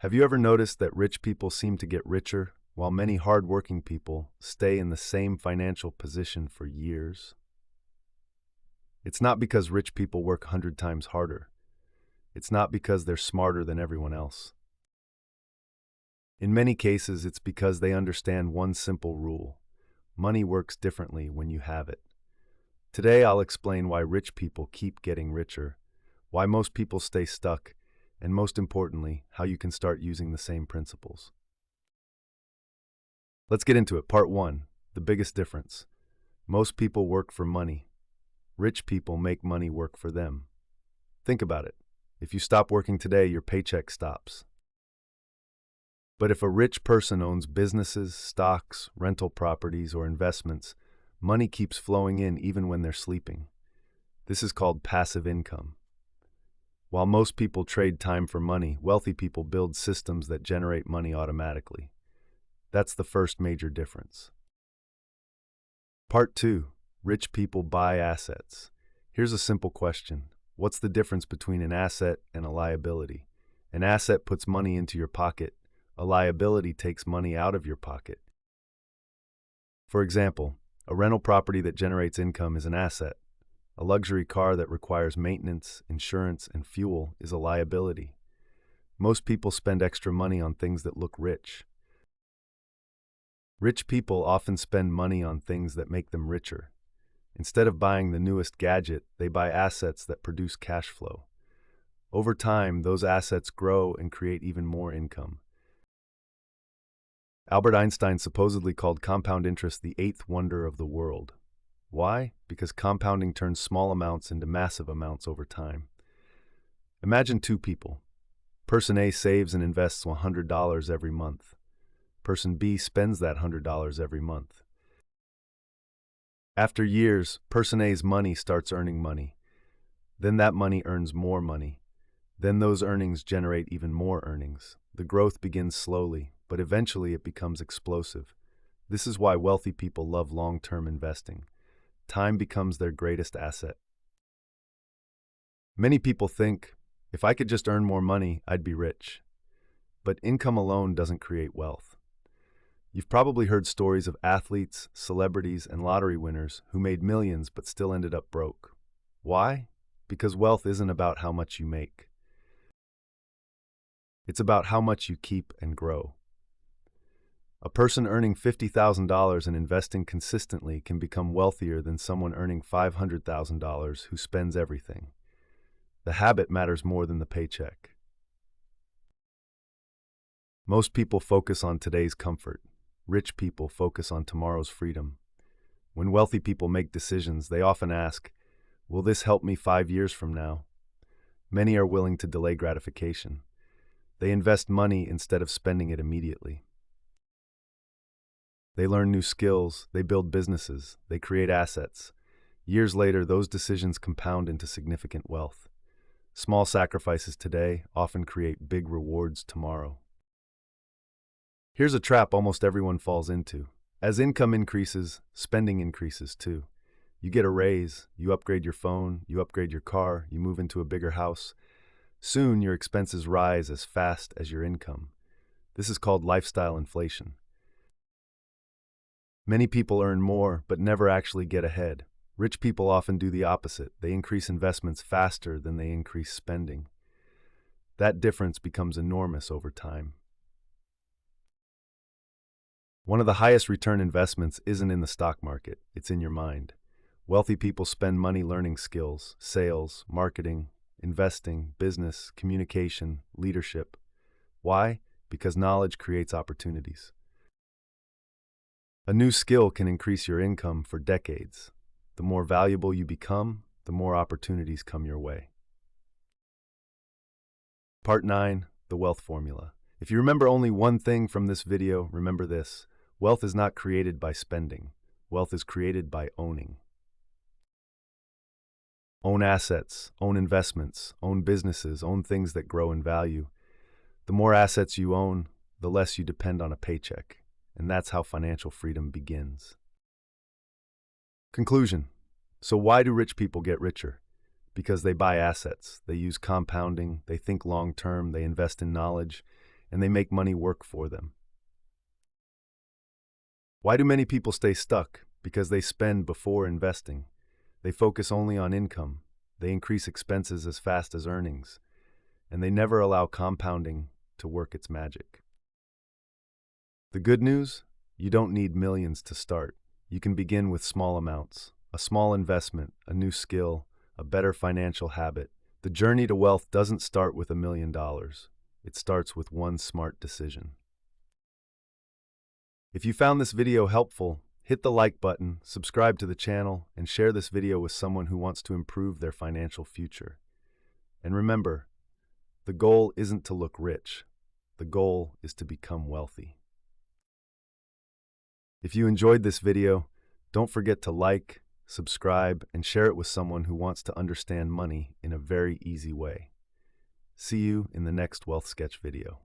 Have you ever noticed that rich people seem to get richer, while many hardworking people stay in the same financial position for years? It's not because rich people work 100 times harder. It's not because they're smarter than everyone else. In many cases, it's because they understand one simple rule: money works differently when you have it. Today, I'll explain why rich people keep getting richer, why most people stay stuck, and most importantly, how you can start using the same principles. Let's get into it. Part 1. The biggest difference. Most people work for money. Rich people make money work for them. Think about it. If you stop working today, your paycheck stops. But if a rich person owns businesses, stocks, rental properties, or investments, money keeps flowing in even when they're sleeping. This is called passive income. While most people trade time for money, wealthy people build systems that generate money automatically. That's the first major difference. Part 2. Rich people buy assets. Here's a simple question. What's the difference between an asset and a liability? An asset puts money into your pocket. A liability takes money out of your pocket. For example, a rental property that generates income is an asset. A luxury car that requires maintenance, insurance, and fuel is a liability. Most people spend extra money on things that look rich. Rich people often spend money on things that make them richer. Instead of buying the newest gadget, they buy assets that produce cash flow. Over time, those assets grow and create even more income. Albert Einstein supposedly called compound interest the eighth wonder of the world. Why? Because compounding turns small amounts into massive amounts over time. Imagine two people. Person A saves and invests $100 every month. Person B spends that $100 every month. After years, Person A's money starts earning money. Then that money earns more money. Then those earnings generate even more earnings. The growth begins slowly, but eventually it becomes explosive. This is why wealthy people love long-term investing. Time becomes their greatest asset. Many people think, if I could just earn more money, I'd be rich. But income alone doesn't create wealth. You've probably heard stories of athletes, celebrities, and lottery winners who made millions but still ended up broke. Why? Because wealth isn't about how much you make. It's about how much you keep and grow. A person earning $50,000 and investing consistently can become wealthier than someone earning $500,000 who spends everything. The habit matters more than the paycheck. Most people focus on today's comfort. Rich people focus on tomorrow's freedom. When wealthy people make decisions, they often ask, will this help me 5 years from now? Many are willing to delay gratification. They invest money instead of spending it immediately. They learn new skills, they build businesses, they create assets. Years later, those decisions compound into significant wealth. Small sacrifices today often create big rewards tomorrow. Here's a trap almost everyone falls into. As income increases, spending increases too. You get a raise, you upgrade your phone, you upgrade your car, you move into a bigger house. Soon, your expenses rise as fast as your income. This is called lifestyle inflation. Many people earn more, but never actually get ahead. Rich people often do the opposite. They increase investments faster than they increase spending. That difference becomes enormous over time. One of the highest return investments isn't in the stock market, it's in your mind. Wealthy people spend money learning skills, sales, marketing, investing, business, communication, leadership. Why? Because knowledge creates opportunities. A new skill can increase your income for decades. The more valuable you become, the more opportunities come your way. Part 9. The Wealth Formula. If you remember only one thing from this video, remember this. Wealth is not created by spending. Wealth is created by owning. Own assets, own investments, own businesses, own things that grow in value. The more assets you own, the less you depend on a paycheck. And that's how financial freedom begins. Conclusion. So why do rich people get richer? Because they buy assets, they use compounding, they think long-term, they invest in knowledge. and they make money work for them. Why do many people stay stuck? Because they spend before investing. They focus only on income. They increase expenses as fast as earnings. And they never allow compounding to work its magic. The good news? You don't need millions to start. You can begin with small amounts. A small investment, a new skill, a better financial habit. The journey to wealth doesn't start with $1 million. It starts with one smart decision. If you found this video helpful, hit the like button, subscribe to the channel, and share this video with someone who wants to improve their financial future. And remember, the goal isn't to look rich. The goal is to become wealthy. If you enjoyed this video, don't forget to like, subscribe, and share it with someone who wants to understand money in a very easy way. See you in the next Wealth Sketch video.